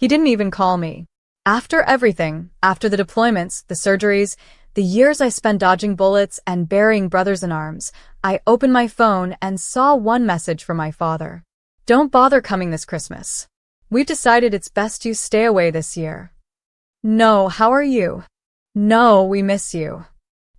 He didn't even call me. After everything, after the deployments, the surgeries, the years I spent dodging bullets and burying brothers in arms, I opened my phone and saw one message from my father. Don't bother coming this Christmas. We've decided it's best you stay away this year. No, how are you? No, we miss you.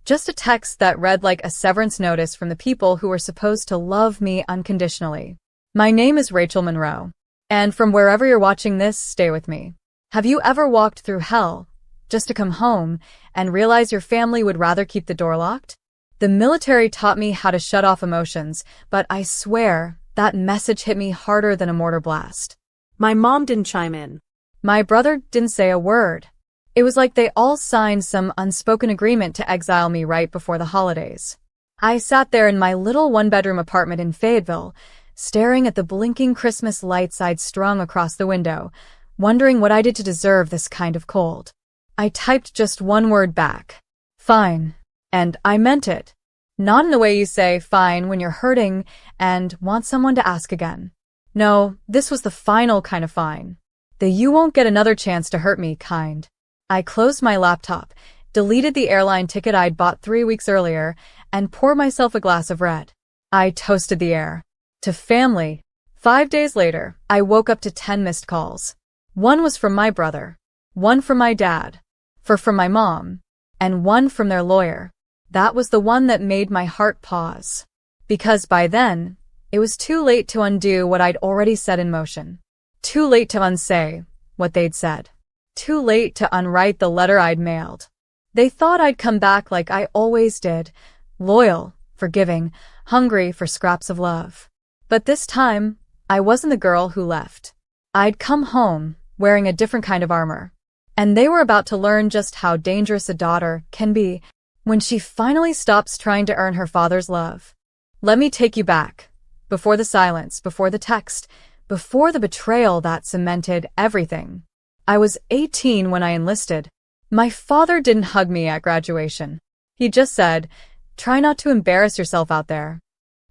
Just a text that read like a severance notice from the people who were supposed to love me unconditionally. My name is Rachel Monroe. And from wherever you're watching this, stay with me. Have you ever walked through hell just to come home and realize your family would rather keep the door locked? The military taught me how to shut off emotions, but I swear that message hit me harder than a mortar blast. My mom didn't chime in. My brother didn't say a word. It was like they all signed some unspoken agreement to exile me right before the holidays. I sat there in my little one-bedroom apartment in Fayetteville, staring at the blinking Christmas lights I'd strung across the window, wondering what I did to deserve this kind of cold. I typed just one word back. Fine. And I meant it. Not in the way you say fine when you're hurting and want someone to ask again. No, this was the final kind of fine. The you won't get another chance to hurt me kind. I closed my laptop, deleted the airline ticket I'd bought 3 weeks earlier, and poured myself a glass of red. I toasted the air. To family. 5 days later, I woke up to 10 missed calls. One was from my brother, one from my dad, from my mom, and one from their lawyer. That was the one that made my heart pause. Because by then, it was too late to undo what I'd already set in motion. Too late to unsay what they'd said. Too late to unwrite the letter I'd mailed. They thought I'd come back like I always did, loyal, forgiving, hungry for scraps of love. But this time, I wasn't the girl who left. I'd come home, wearing a different kind of armor. And they were about to learn just how dangerous a daughter can be when she finally stops trying to earn her father's love. Let me take you back. Before the silence, before the text, before the betrayal that cemented everything. I was 18 when I enlisted. My father didn't hug me at graduation. He just said, "Try not to embarrass yourself out there."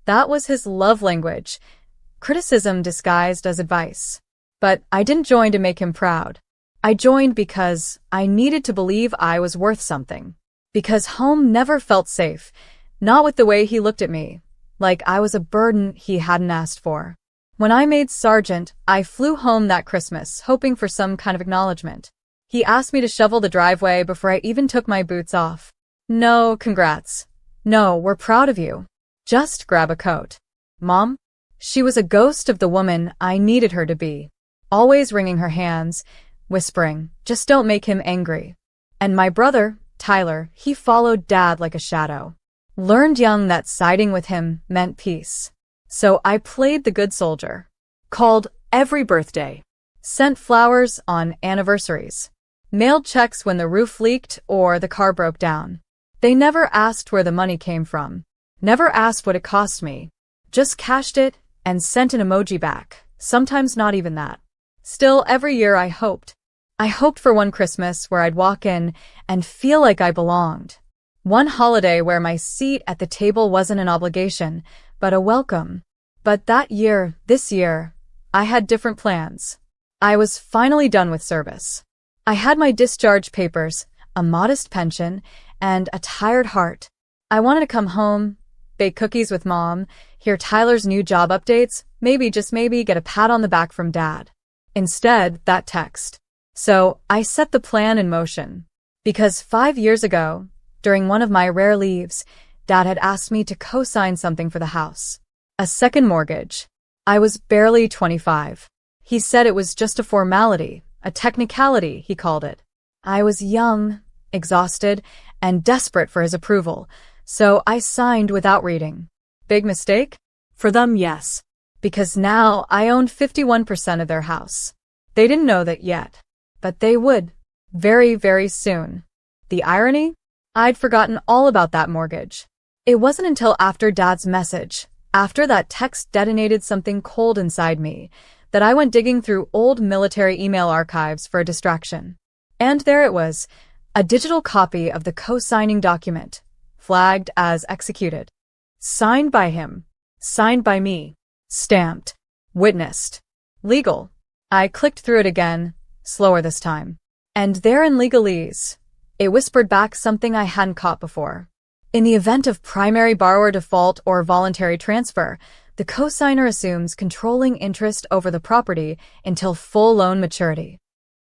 That was his love language, criticism disguised as advice. But I didn't join to make him proud. I joined because I needed to believe I was worth something. Because home never felt safe, not with the way he looked at me, like I was a burden he hadn't asked for. When I made sergeant, I flew home that Christmas, hoping for some kind of acknowledgement. He asked me to shovel the driveway before I even took my boots off. No, congrats. No, we're proud of you. Just grab a coat. Mom? She was a ghost of the woman I needed her to be. Always wringing her hands, whispering, "Just don't make him angry." And my brother, Tyler, he followed Dad like a shadow. Learned young that siding with him meant peace. So I played the good soldier. Called every birthday. Sent flowers on anniversaries. Mailed checks when the roof leaked or the car broke down. They never asked where the money came from. Never asked what it cost me. Just cashed it and sent an emoji back. Sometimes not even that. Still, every year I hoped. I hoped for one Christmas where I'd walk in and feel like I belonged. One holiday where my seat at the table wasn't an obligation, but a welcome. But this year, I had different plans. I was finally done with service. I had my discharge papers, a modest pension, and a tired heart. I wanted to come home, bake cookies with Mom, hear Tyler's new job updates, maybe, just maybe, get a pat on the back from Dad. Instead, that text. So I set the plan in motion. Because 5 years ago, during one of my rare leaves, Dad had asked me to co-sign something for the house. A second mortgage. I was barely 25. He said it was just a formality, a technicality, he called it. I was young, exhausted, and desperate for his approval, so I signed without reading. Big mistake? For them, yes. Because now I owned 51% of their house. They didn't know that yet. But they would. Very, very soon. The irony? I'd forgotten all about that mortgage. It wasn't until after Dad's message, after that text detonated something cold inside me, that I went digging through old military email archives for a distraction. And there it was, a digital copy of the co-signing document, flagged as executed. Signed by him. Signed by me. Stamped. Witnessed. Legal. I clicked through it again, slower this time. And there in legalese, it whispered back something I hadn't caught before. In the event of primary borrower default or voluntary transfer, the cosigner assumes controlling interest over the property until full loan maturity.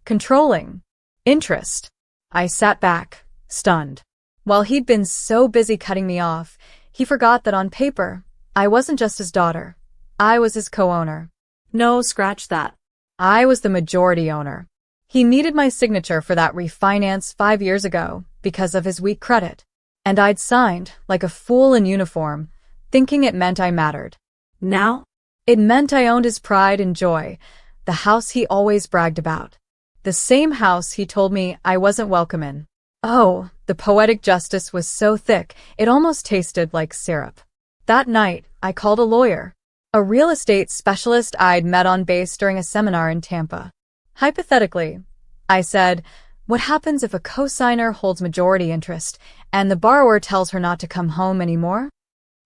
Controlling interest. I sat back, stunned. While he'd been so busy cutting me off, he forgot that on paper, I wasn't just his daughter. I was his co-owner. No, scratch that. I was the majority owner. He needed my signature for that refinance 5 years ago because of his weak credit. And I'd signed, like a fool in uniform, thinking it meant I mattered. Now? It meant I owned his pride and joy, the house he always bragged about. The same house he told me I wasn't welcome in. Oh, the poetic justice was so thick, it almost tasted like syrup. That night, I called a lawyer, a real estate specialist I'd met on base during a seminar in Tampa. Hypothetically, I said, what happens if a cosigner holds majority interest and the borrower tells her not to come home anymore?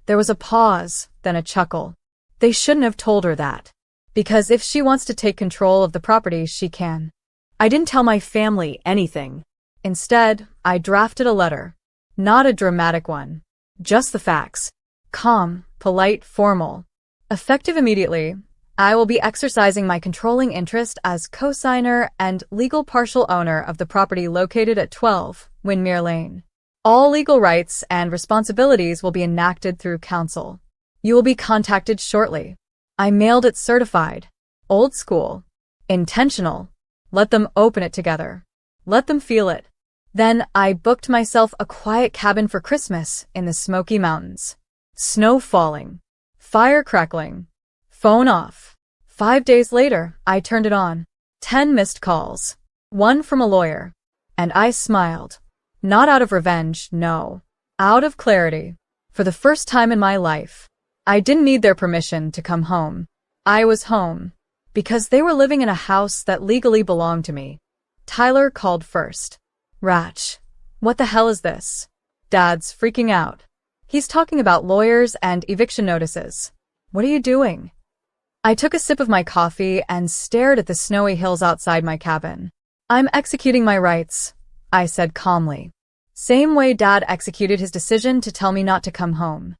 There was a pause, then a chuckle. They shouldn't have told her that. Because if she wants to take control of the property, she can. I didn't tell my family anything. Instead, I drafted a letter. Not a dramatic one. Just the facts. Calm, polite, formal. Effective immediately, I will be exercising my controlling interest as cosigner and legal partial owner of the property located at 12 Windmere Lane. All legal rights and responsibilities will be enacted through counsel. You will be contacted shortly. I mailed it certified. Old school. Intentional. Let them open it together. Let them feel it. Then I booked myself a quiet cabin for Christmas in the Smoky Mountains. Snow falling. Fire crackling. Phone off. 5 days later, I turned it on. 10 missed calls. 1 from a lawyer. And I smiled. Not out of revenge, no. Out of clarity. For the first time in my life, I didn't need their permission to come home. I was home. Because they were living in a house that legally belonged to me. Tyler called first. Ratch. What the hell is this? Dad's freaking out. He's talking about lawyers and eviction notices. What are you doing? I took a sip of my coffee and stared at the snowy hills outside my cabin. I'm executing my rights, I said calmly. Same way Dad executed his decision to tell me not to come home.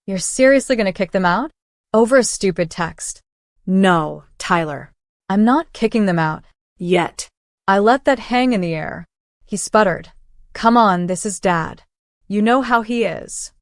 You're seriously gonna kick them out? Over a stupid text. No, Tyler. I'm not kicking them out. Yet. I let that hang in the air. He sputtered. Come on, this is Dad. You know how he is.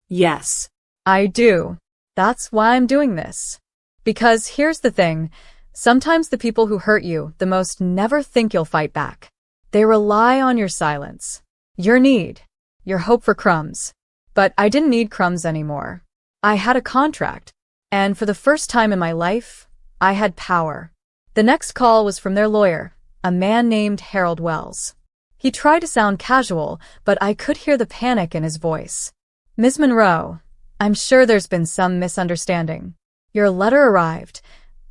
Yes. I do. That's why I'm doing this. Because here's the thing. Sometimes the people who hurt you the most never think you'll fight back. They rely on your silence. Your need. Your hope for crumbs. But I didn't need crumbs anymore. I had a contract. And for the first time in my life, I had power. The next call was from their lawyer, a man named Harold Wells. He tried to sound casual, but I could hear the panic in his voice. Ms. Monroe, I'm sure there's been some misunderstanding. Your letter arrived,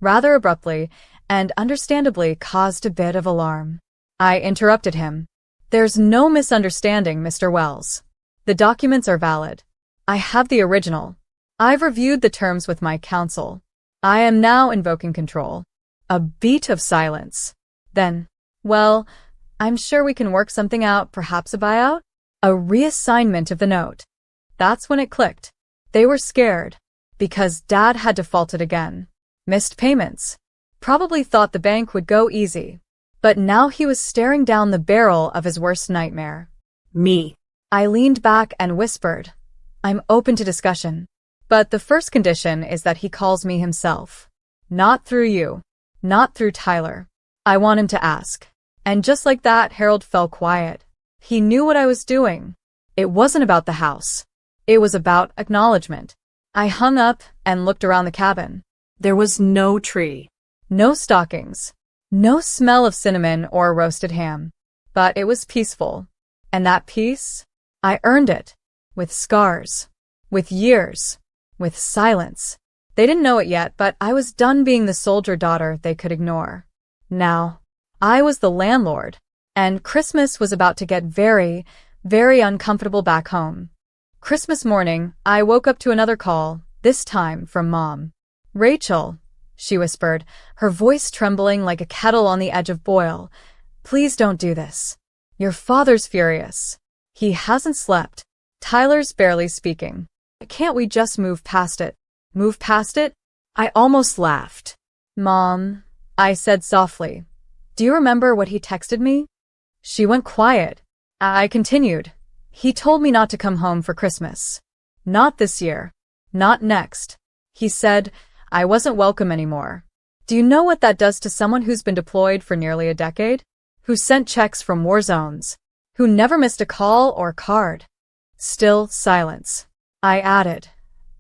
rather abruptly, and understandably caused a bit of alarm. I interrupted him. There's no misunderstanding, Mr. Wells. The documents are valid. I have the original. I've reviewed the terms with my counsel. I am now invoking control. A beat of silence. Then, well, I'm sure we can work something out, perhaps a buyout? A reassignment of the note. That's when it clicked. They were scared. Because Dad had defaulted again. Missed payments. Probably thought the bank would go easy. But now he was staring down the barrel of his worst nightmare. Me. I leaned back and whispered, I'm open to discussion. But the first condition is that he calls me himself. Not through you. Not through Tyler. I want him to ask. And just like that, Harold fell quiet. He knew what I was doing. It wasn't about the house. It was about acknowledgement. I hung up and looked around the cabin. There was no tree. No stockings. No smell of cinnamon or roasted ham. But it was peaceful. And that peace? I earned it. With scars. With years. With silence. They didn't know it yet, but I was done being the soldier daughter they could ignore. Now, I was the landlord. And Christmas was about to get very, very uncomfortable back home. Christmas morning, I woke up to another call, this time from Mom. Rachel, she whispered, her voice trembling like a kettle on the edge of boil. Please don't do this. Your father's furious. He hasn't slept. Tyler's barely speaking. Can't we just move past it? Move past it? I almost laughed. Mom, I said softly. Do you remember what he texted me? She went quiet. I continued. He told me not to come home for Christmas. Not this year. Not next. He said I wasn't welcome anymore. Do you know what that does to someone who's been deployed for nearly a decade? Who sent checks from war zones? Who never missed a call or card? Still silence. I added.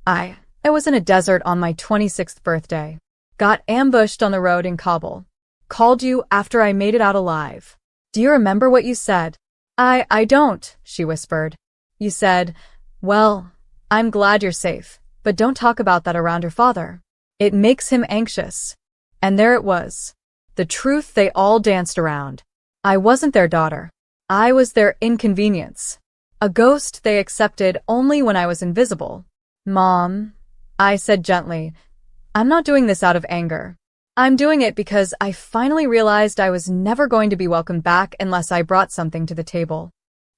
I was in a desert on my 26th birthday. Got ambushed on the road in Kabul. Called you after I made it out alive. Do you remember what you said? I don't, she whispered. You said, well, I'm glad you're safe, but don't talk about that around your father. It makes him anxious. And there it was. The truth they all danced around. I wasn't their daughter. I was their inconvenience. A ghost they accepted only when I was invisible. Mom, I said gently, I'm not doing this out of anger. I'm doing it because I finally realized I was never going to be welcomed back unless I brought something to the table.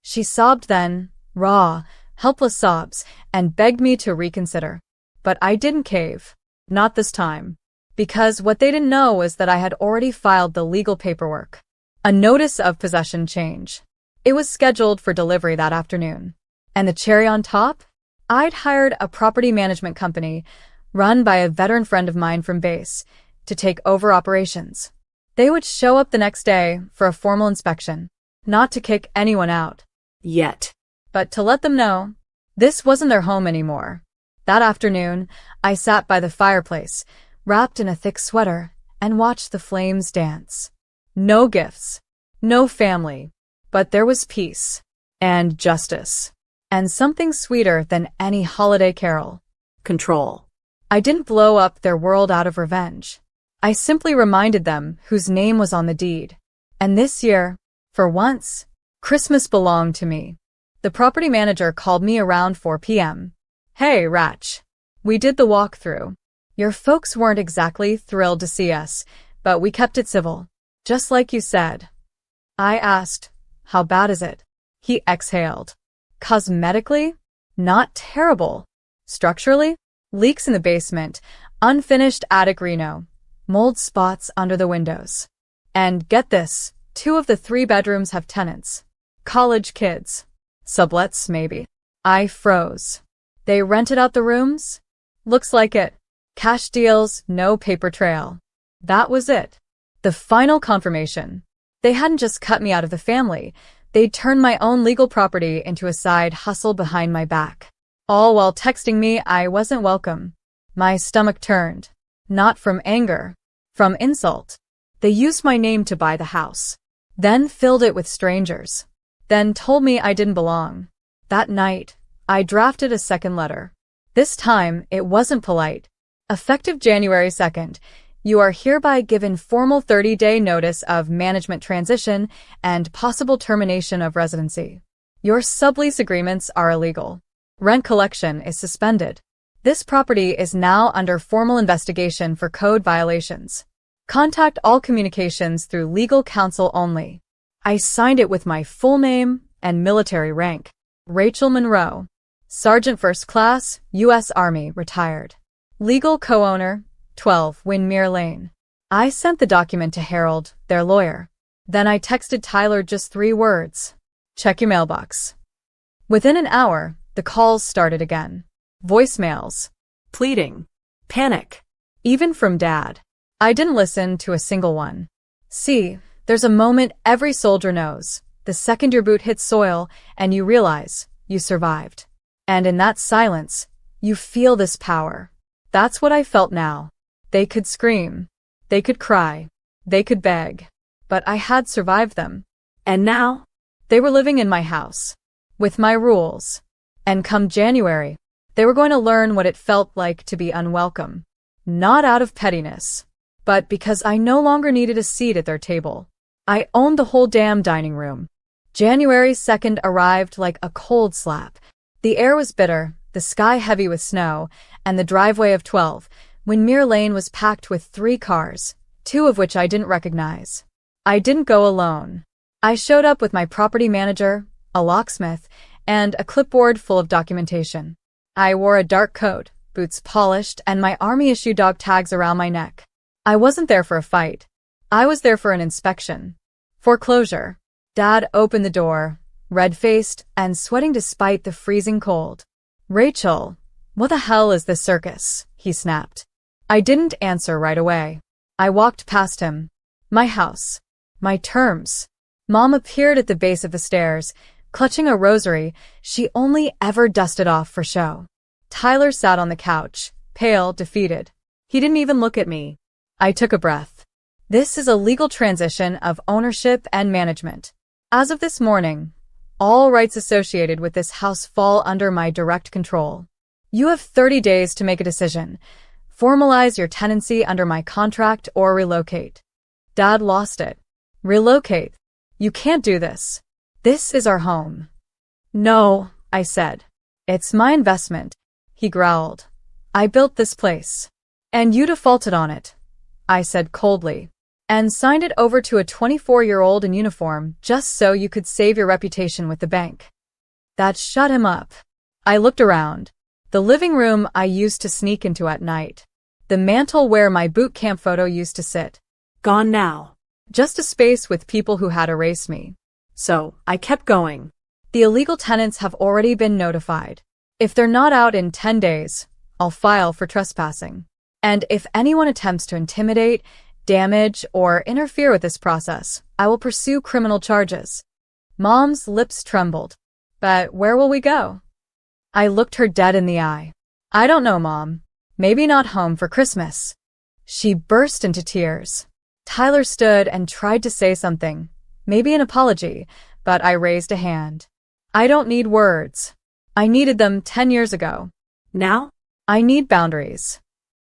She sobbed then, raw, helpless sobs, and begged me to reconsider. But I didn't cave. Not this time. Because what they didn't know was that I had already filed the legal paperwork. A notice of possession change. It was scheduled for delivery that afternoon. And the cherry on top? I'd hired a property management company, run by a veteran friend of mine from base, to take over operations. They would show up the next day for a formal inspection, not to kick anyone out. Yet. But to let them know, this wasn't their home anymore. That afternoon, I sat by the fireplace, wrapped in a thick sweater, and watched the flames dance. No gifts, no family, but there was peace, and justice, and something sweeter than any holiday carol. Control. I didn't blow up their world out of revenge. I simply reminded them whose name was on the deed. And this year, for once, Christmas belonged to me. The property manager called me around 4 p.m. Hey, Ratch. We did the walkthrough. Your folks weren't exactly thrilled to see us, but we kept it civil, just like you said. I asked, how bad is it? He exhaled. Cosmetically? Not terrible. Structurally? Leaks in the basement, unfinished attic reno, mold spots under the windows. And get this, 2 of the 3 bedrooms have tenants. College kids. Sublets, maybe. I froze. They rented out the rooms? Looks like it. Cash deals, no paper trail. That was it. The final confirmation. They hadn't just cut me out of the family, they'd turned my own legal property into a side hustle behind my back. All while texting me I wasn't welcome. My stomach turned. Not from anger. From insult. They used my name to buy the house. Then filled it with strangers. Then told me I didn't belong. That night, I drafted a second letter. This time, it wasn't polite. Effective January 2nd, you are hereby given formal 30-day notice of management transition and possible termination of residency. Your sublease agreements are illegal. Rent collection is suspended. This property is now under formal investigation for code violations. Contact all communications through legal counsel only. I signed it with my full name and military rank. Rachel Monroe. Sergeant First Class, U.S. Army, retired. Legal co-owner, 12 Windmere Lane. I sent the document to Harold, their lawyer. Then I texted Tyler just 3 words. Check your mailbox. Within an hour, the calls started again. Voicemails. Pleading. Panic. Even from Dad. I didn't listen to a single one. See, there's a moment every soldier knows. The second your boot hits soil and you realize you survived. And in that silence, you feel this power. That's what I felt now. They could scream. They could cry. They could beg. But I had survived them. And now? They were living in my house. With my rules. And come January, they were going to learn what it felt like to be unwelcome. Not out of pettiness, but because I no longer needed a seat at their table. I owned the whole damn dining room. January 2nd arrived like a cold slap. The air was bitter, the sky heavy with snow, and the driveway of 12 Windmere Lane was packed with 3 cars, 2 of which I didn't recognize. I didn't go alone. I showed up with my property manager, a locksmith, and a clipboard full of documentation. I wore a dark coat, boots polished, and my army-issue dog tags around my neck. I wasn't there for a fight. I was there for an inspection. Foreclosure. Dad opened the door, red-faced and sweating despite the freezing cold. "Rachel, what the hell is this circus?" he snapped. I didn't answer right away. I walked past him. My house. My terms. Mom appeared at the base of the stairs, clutching a rosary she only ever dusted off for show. Tyler sat on the couch, pale, defeated. He didn't even look at me. I took a breath. This is a legal transition of ownership and management. As of this morning, all rights associated with this house fall under my direct control. You have 30 days to make a decision. Formalize your tenancy under my contract or relocate. Dad lost it. Relocate. You can't do this. This is our home. No, I said. It's my investment, he growled. I built this place. And you defaulted on it, I said coldly. And signed it over to a 24-year-old in uniform just so you could save your reputation with the bank. That shut him up. I looked around. The living room I used to sneak into at night. The mantel where my boot camp photo used to sit. Gone now. Just a space with people who had erased me. So, I kept going. The illegal tenants have already been notified. If they're not out in 10 days, I'll file for trespassing. And if anyone attempts to intimidate, damage, or interfere with this process, I will pursue criminal charges. Mom's lips trembled. But where will we go? I looked her dead in the eye. I don't know, Mom. Maybe not home for Christmas. She burst into tears. Tyler stood and tried to say something, maybe an apology, but I raised a hand. I don't need words. I needed them 10 years ago. Now? I need boundaries.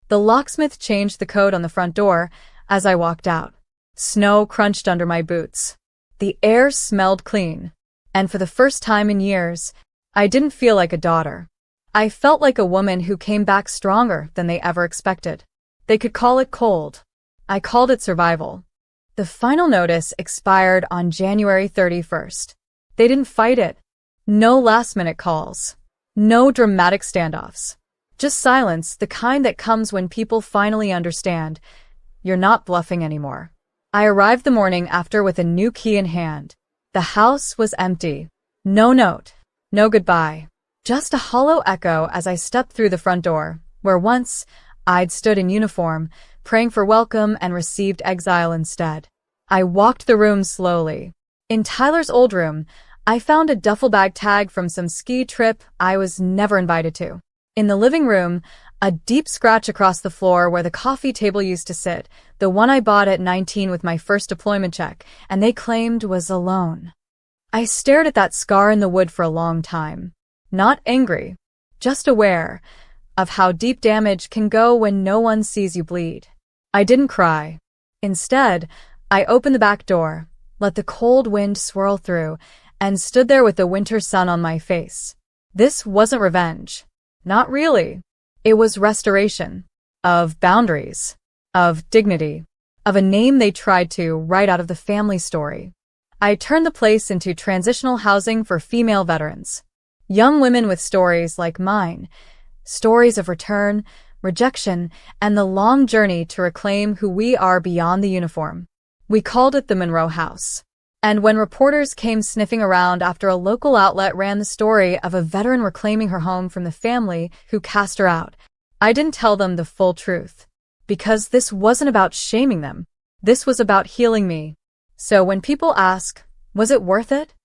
The locksmith changed the code on the front door as I walked out. Snow crunched under my boots. The air smelled clean. And for the first time in years, I didn't feel like a daughter. I felt like a woman who came back stronger than they ever expected. They could call it cold. I called it survival. The final notice expired on January 31st. They didn't fight it. No last-minute calls. No dramatic standoffs. Just silence, the kind that comes when people finally understand. You're not bluffing anymore. I arrived the morning after with a new key in hand. The house was empty. No note. No goodbye. Just a hollow echo as I stepped through the front door, where once I'd stood in uniform, praying for welcome and received exile instead. I walked the room slowly. In Tyler's old room, I found a duffel bag tag from some ski trip I was never invited to. In the living room, a deep scratch across the floor where the coffee table used to sit, the one I bought at 19 with my first deployment check, and they claimed was alone. I stared at that scar in the wood for a long time. Not angry, just aware of how deep damage can go when no one sees you bleed. I didn't cry. Instead, I opened the back door, let the cold wind swirl through, and stood there with the winter sun on my face. This wasn't revenge. Not really. It was restoration. Of boundaries. Of dignity. Of a name they tried to write out of the family story. I turned the place into transitional housing for female veterans. Young women with stories like mine. Stories of return, rejection, and the long journey to reclaim who we are beyond the uniform. We called it the Monroe House. And when reporters came sniffing around after a local outlet ran the story of a veteran reclaiming her home from the family who cast her out, I didn't tell them the full truth. Because this wasn't about shaming them. This was about healing me. So when people ask, was it worth it?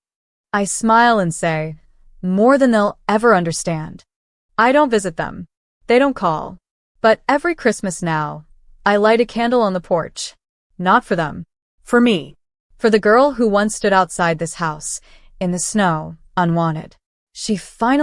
I smile and say, more than they'll ever understand. I don't visit them. They don't call. But every Christmas now, I light a candle on the porch. Not for them. For me. For the girl who once stood outside this house, in the snow, unwanted. She finally